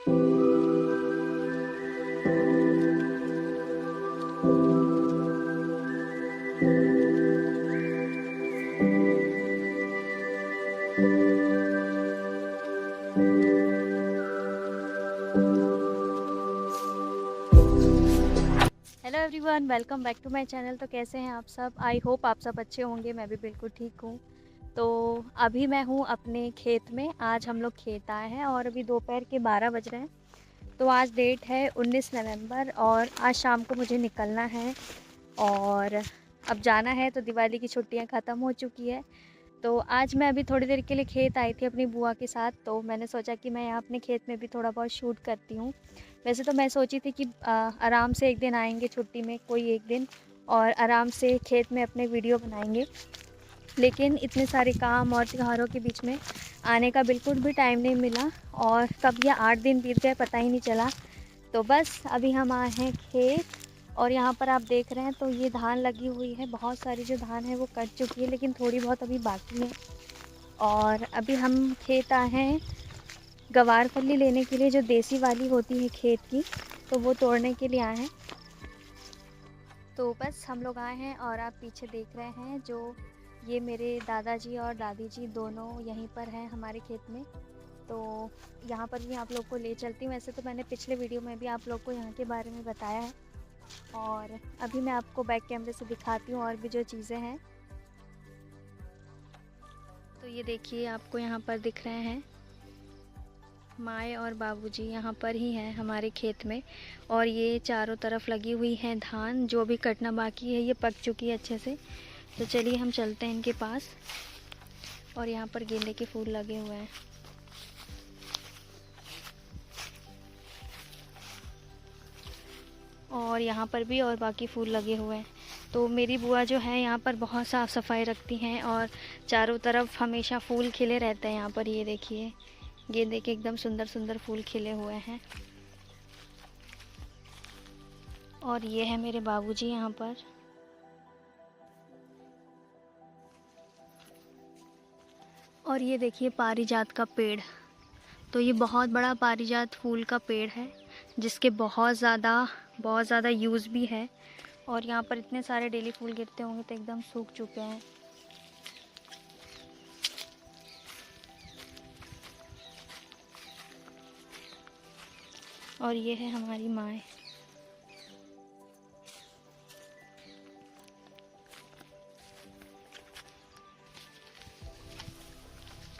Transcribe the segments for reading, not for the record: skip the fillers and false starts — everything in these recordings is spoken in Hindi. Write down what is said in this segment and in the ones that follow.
Hello everyone, welcome back to my channel. तो कैसे हैं आप सब? आई होप आप सब अच्छे होंगे। मैं भी बिल्कुल ठीक हूँ। तो अभी मैं हूँ अपने खेत में। आज हम लोग खेत आए हैं और अभी दोपहर के 12 बज रहे हैं। तो आज डेट है 19 नवंबर और आज शाम को मुझे निकलना है और अब जाना है। तो दिवाली की छुट्टियाँ ख़त्म हो चुकी है। तो आज मैं अभी थोड़ी देर के लिए खेत आई थी अपनी बुआ के साथ। तो मैंने सोचा कि मैं यहाँ अपने खेत में भी थोड़ा बहुत शूट करती हूँ। वैसे तो मैं सोची थी कि आराम से एक दिन आएंगे छुट्टी में, कोई एक दिन, और आराम से खेत में अपने वीडियो बनाएंगे। लेकिन इतने सारे काम और त्योहारों के बीच में आने का बिल्कुल भी टाइम नहीं मिला और कब ये 8 दिन बीत गए पता ही नहीं चला। तो बस अभी हम आए हैं खेत और यहाँ पर आप देख रहे हैं तो ये धान लगी हुई है। बहुत सारी जो धान है वो कट चुकी है लेकिन थोड़ी बहुत अभी बाकी है। और अभी हम खेत आए हैं गवार फली लेने के लिए, जो देसी वाली होती है खेत की, तो वो तोड़ने के लिए आए हैं। तो बस हम लोग आए हैं और आप पीछे देख रहे हैं जो ये मेरे दादाजी और दादी जी दोनों यहीं पर हैं हमारे खेत में। तो यहाँ पर भी आप लोग को ले चलती हूँ। वैसे तो मैंने पिछले वीडियो में भी आप लोग को यहाँ के बारे में बताया है और अभी मैं आपको बैक कैमरे से दिखाती हूँ और भी जो चीज़ें हैं। तो ये देखिए, आपको यहाँ पर दिख रहे हैं माए और बाबूजी यहाँ पर ही हैं हमारे खेत में। और ये चारों तरफ लगी हुई है धान, जो भी कटना बाकी है ये पक चुकी है अच्छे से। तो चलिए हम चलते हैं इनके पास। और यहाँ पर गेंदे के फूल लगे हुए हैं। और यहाँ पर भी और बाकी फूल लगे हुए हैं। तो मेरी बुआ जो है यहाँ पर बहुत साफ़ सफाई रखती हैं और चारों तरफ हमेशा फूल खिले रहते हैं। यहाँ पर ये देखिए, गेंदे के एकदम सुंदर सुंदर फूल खिले हुए हैं। और ये है मेरे बाबूजी यहाँ पर। और ये देखिए पारिजात का पेड़। तो ये बहुत बड़ा पारिजात फूल का पेड़ है जिसके बहुत ज़्यादा यूज़ भी है। और यहाँ पर इतने सारे डेली फूल गिरते होंगे तो एकदम सूख चुके हैं। और ये है हमारी माँ।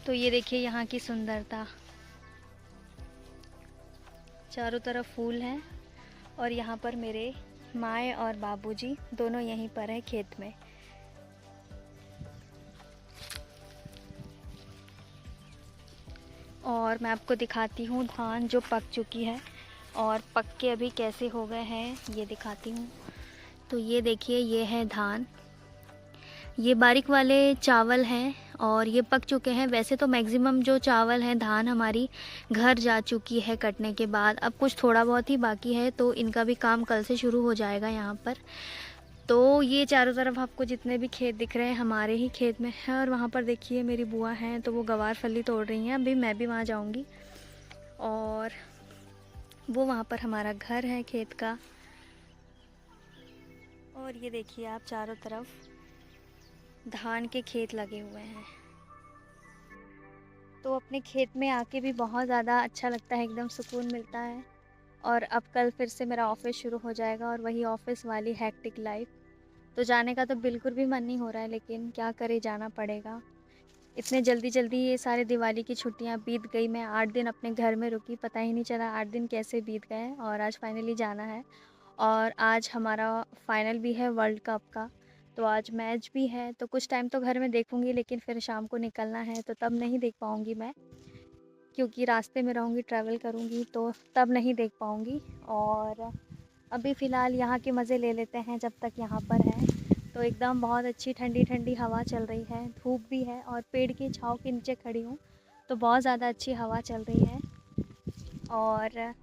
तो ये देखिए यहाँ की सुंदरता, चारों तरफ फूल हैं। और यहाँ पर मेरे माँ और बाबूजी दोनों यहीं पर हैं खेत में। और मैं आपको दिखाती हूँ धान जो पक चुकी है और पक के अभी कैसे हो गए हैं ये दिखाती हूँ। तो ये देखिए, ये है धान, ये बारीक वाले चावल हैं और ये पक चुके हैं। वैसे तो मैक्सिमम जो चावल हैं, धान हमारी घर जा चुकी है कटने के बाद। अब कुछ थोड़ा बहुत ही बाकी है तो इनका भी काम कल से शुरू हो जाएगा यहाँ पर। तो ये चारों तरफ आपको जितने भी खेत दिख रहे हैं हमारे ही खेत में है। और वहाँ पर देखिए मेरी बुआ हैं तो वो गवार फली तोड़ रही हैं। अभी मैं भी वहाँ जाऊँगी और वो वहाँ पर हमारा घर है खेत का। और ये देखिए आप, चारों तरफ धान के खेत लगे हुए हैं। तो अपने खेत में आके भी बहुत ज़्यादा अच्छा लगता है, एकदम सुकून मिलता है। और अब कल फिर से मेरा ऑफ़िस शुरू हो जाएगा और वही ऑफ़िस वाली हेक्टिक लाइफ। तो जाने का तो बिल्कुल भी मन नहीं हो रहा है लेकिन क्या करें, जाना पड़ेगा। इतने जल्दी जल्दी ये सारे दिवाली की छुट्टियां बीत गई। मैं 8 दिन अपने घर में रुकी, पता ही नहीं चला 8 दिन कैसे बीत गए। और आज फाइनली जाना है और आज हमारा फाइनल भी है वर्ल्ड कप का। तो आज मैच भी है तो कुछ टाइम तो घर में देखूंगी लेकिन फिर शाम को निकलना है तो तब नहीं देख पाऊंगी मैं, क्योंकि रास्ते में रहूँगी, ट्रैवल करूँगी तो तब नहीं देख पाऊँगी। और अभी फ़िलहाल यहाँ के मज़े ले लेते हैं जब तक यहाँ पर है। तो एकदम बहुत अच्छी ठंडी ठंडी हवा चल रही है, धूप भी है और पेड़ की छाँव के नीचे खड़ी हूँ तो बहुत ज़्यादा अच्छी हवा चल रही है। और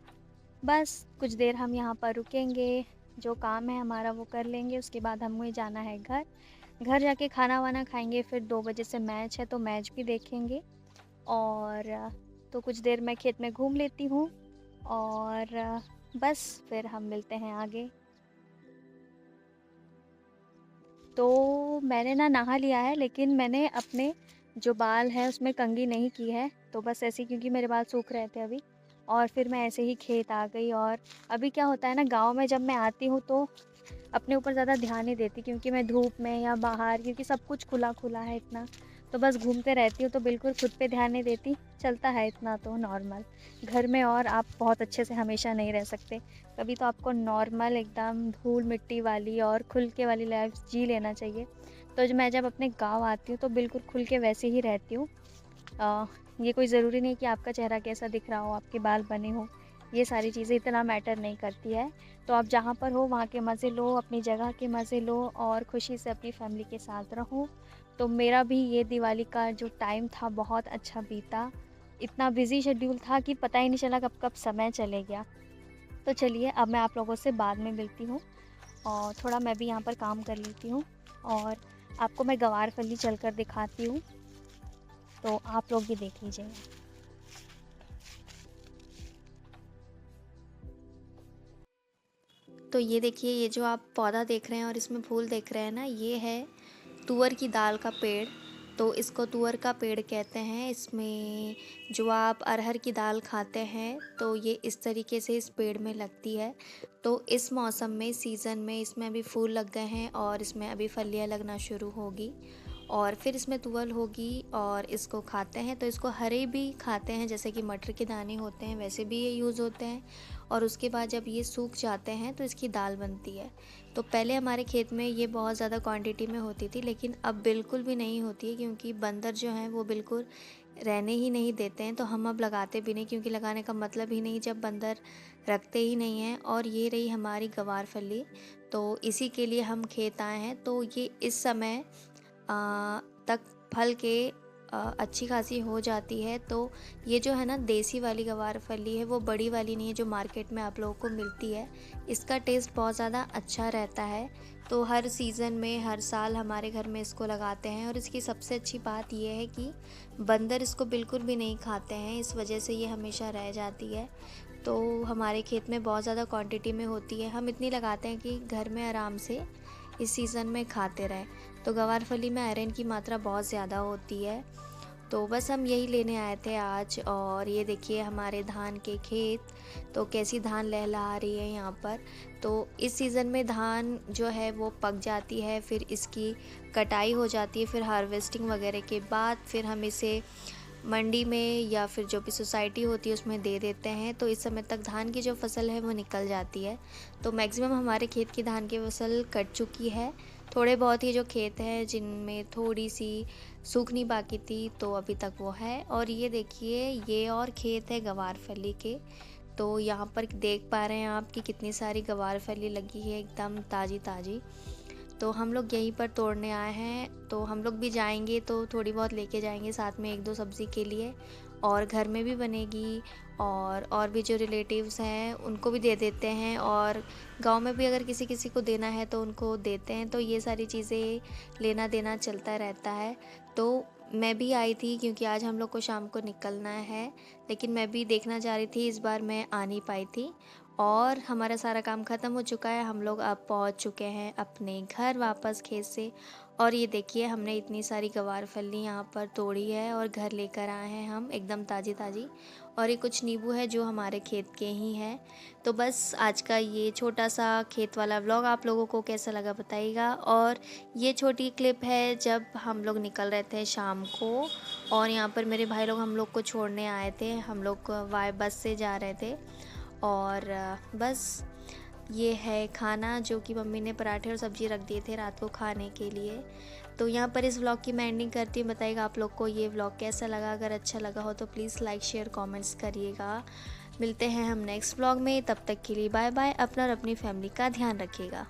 बस कुछ देर हम यहाँ पर रुकेंगे, जो काम है हमारा वो कर लेंगे, उसके बाद हमें जाना है घर। घर जाके खाना वाना खाएंगे, फिर 2 बजे से मैच है तो मैच भी देखेंगे। और तो कुछ देर मैं खेत में घूम लेती हूँ और बस फिर हम मिलते हैं आगे। तो मैंने ना नहा लिया है, लेकिन मैंने अपने जो बाल हैं उसमें कंघी नहीं की है, तो बस ऐसे ही क्योंकि मेरे बाल सूख रहे थे अभी। और फिर मैं ऐसे ही खेत आ गई। और अभी क्या होता है ना, गाँव में जब मैं आती हूँ तो अपने ऊपर ज़्यादा ध्यान नहीं देती, क्योंकि मैं धूप में या बाहर, क्योंकि सब कुछ खुला खुला है इतना, तो बस घूमते रहती हूँ, तो बिल्कुल खुद पे ध्यान नहीं देती। चलता है इतना तो नॉर्मल घर में। और आप बहुत अच्छे से हमेशा नहीं रह सकते, कभी तो आपको नॉर्मल एकदम धूल मिट्टी वाली और खुल के वाली लाइफ जी लेना चाहिए। तो जब अपने गांव आती हूँ तो बिल्कुल खुल के वैसे ही रहती हूँ। अ, ये कोई ज़रूरी नहीं कि आपका चेहरा कैसा दिख रहा हो, आपके बाल बने हों, ये सारी चीज़ें इतना मैटर नहीं करती है। तो आप जहाँ पर हो वहाँ के मज़े लो, अपनी जगह के मज़े लो और खुशी से अपनी फैमिली के साथ रहो। तो मेरा भी ये दिवाली का जो टाइम था बहुत अच्छा बीता। इतना बिज़ी शेड्यूल था कि पता ही नहीं चला कब कब समय चले गया। तो चलिए अब मैं आप लोगों से बाद में मिलती हूँ, और थोड़ा मैं भी यहाँ पर काम कर लेती हूँ, और आपको मैं गवारफली चलकर दिखाती हूँ, तो आप लोग भी देख लीजिएगा। तो ये देखिए, ये जो आप पौधा देख रहे हैं और इसमें फूल देख रहे हैं ना, ये है तुअर की दाल का पेड़। तो इसको तुअर का पेड़ कहते हैं। इसमें जो आप अरहर की दाल खाते हैं तो ये इस तरीके से इस पेड़ में लगती है। तो इस मौसम में, सीज़न में इसमें अभी फूल लग गए हैं और इसमें अभी फलियाँ लगना शुरू होगी और फिर इसमें तुअर होगी और इसको खाते हैं। तो इसको हरे भी खाते हैं, जैसे कि मटर के दाने होते हैं वैसे भी ये यूज़ होते हैं। और उसके बाद जब ये सूख जाते हैं तो इसकी दाल बनती है। तो पहले हमारे खेत में ये बहुत ज़्यादा क्वांटिटी में होती थी, लेकिन अब बिल्कुल भी नहीं होती है, क्योंकि बंदर जो हैं वो बिल्कुल रहने ही नहीं देते हैं। तो हम अब लगाते भी नहीं, क्योंकि लगाने का मतलब ही नहीं जब बंदर रखते ही नहीं हैं। और ये रही हमारी गवारफली, तो इसी के लिए हम खेत आए हैं। तो ये इस समय तक फल के अच्छी खासी हो जाती है। तो ये जो है ना देसी वाली गवारफली है, वो बड़ी वाली नहीं है जो मार्केट में आप लोगों को मिलती है। इसका टेस्ट बहुत ज़्यादा अच्छा रहता है। तो हर सीज़न में, हर साल हमारे घर में इसको लगाते हैं। और इसकी सबसे अच्छी बात ये है कि बंदर इसको बिल्कुल भी नहीं खाते हैं, इस वजह से ये हमेशा रह जाती है। तो हमारे खेत में बहुत ज़्यादा क्वांटिटी में होती है। हम इतनी लगाते हैं कि घर में आराम से इस सीज़न में खाते रहें। तो गवारफली में आयरन की मात्रा बहुत ज़्यादा होती है। तो बस हम यही लेने आए थे आज। और ये देखिए हमारे धान के खेत, तो कैसी धान लहलहा रही है यहाँ पर। तो इस सीज़न में धान जो है वो पक जाती है, फिर इसकी कटाई हो जाती है, फिर हार्वेस्टिंग वगैरह के बाद फिर हम इसे मंडी में या फिर जो भी सोसाइटी होती है उसमें दे देते हैं। तो इस समय तक धान की जो फसल है वो निकल जाती है। तो मैक्सिमम हमारे खेत की धान की फसल कट चुकी है। थोड़े बहुत ही जो खेत हैं जिनमें थोड़ी सी सूखनी बाकी थी, तो अभी तक वो है। और ये देखिए, ये और खेत है गवारफली के। तो यहाँ पर देख पा रहे हैं आप कि कितनी सारी गवारफली लगी है, एकदम ताज़ी ताज़ी। तो हम लोग यहीं पर तोड़ने आए हैं। तो हम लोग भी जाएंगे तो थोड़ी बहुत लेके जाएंगे साथ में, एक दो सब्ज़ी के लिए, और घर में भी बनेगी। और भी जो रिलेटिव्स हैं उनको भी दे देते हैं, और गांव में भी अगर किसी किसी को देना है तो उनको देते हैं। तो ये सारी चीज़ें लेना देना चलता रहता है। तो मैं भी आई थी क्योंकि आज हम लोग को शाम को निकलना है, लेकिन मैं भी देखना चाह रही थी, इस बार मैं आ नहीं पाई थी। और हमारा सारा काम ख़त्म हो चुका है, हम लोग अब पहुंच चुके हैं अपने घर वापस खेत से। और ये देखिए, हमने इतनी सारी गवारफली यहाँ पर तोड़ी है और घर लेकर आए हैं हम, एकदम ताज़ी ताज़ी। और ये कुछ नींबू है जो हमारे खेत के ही हैं। तो बस आज का ये छोटा सा खेत वाला व्लॉग आप लोगों को कैसा लगा बताइएगा। और ये छोटी क्लिप है जब हम लोग निकल रहे थे शाम को, और यहाँ पर मेरे भाई लोग हम लोग को छोड़ने आए थे। हम लोग वाई बस से जा रहे थे। और बस ये है खाना, जो कि मम्मी ने पराठे और सब्ज़ी रख दिए थे रात को खाने के लिए। तो यहाँ पर इस व्लॉग की मैं एंडिंग करती हूँ। बताइएगा आप लोग को ये व्लॉग कैसा लगा। अगर अच्छा लगा हो तो प्लीज़ लाइक शेयर कमेंट्स करिएगा। मिलते हैं हम नेक्स्ट व्लॉग में, तब तक के लिए बाय बाय। अपना और अपनी फैमिली का ध्यान रखिएगा।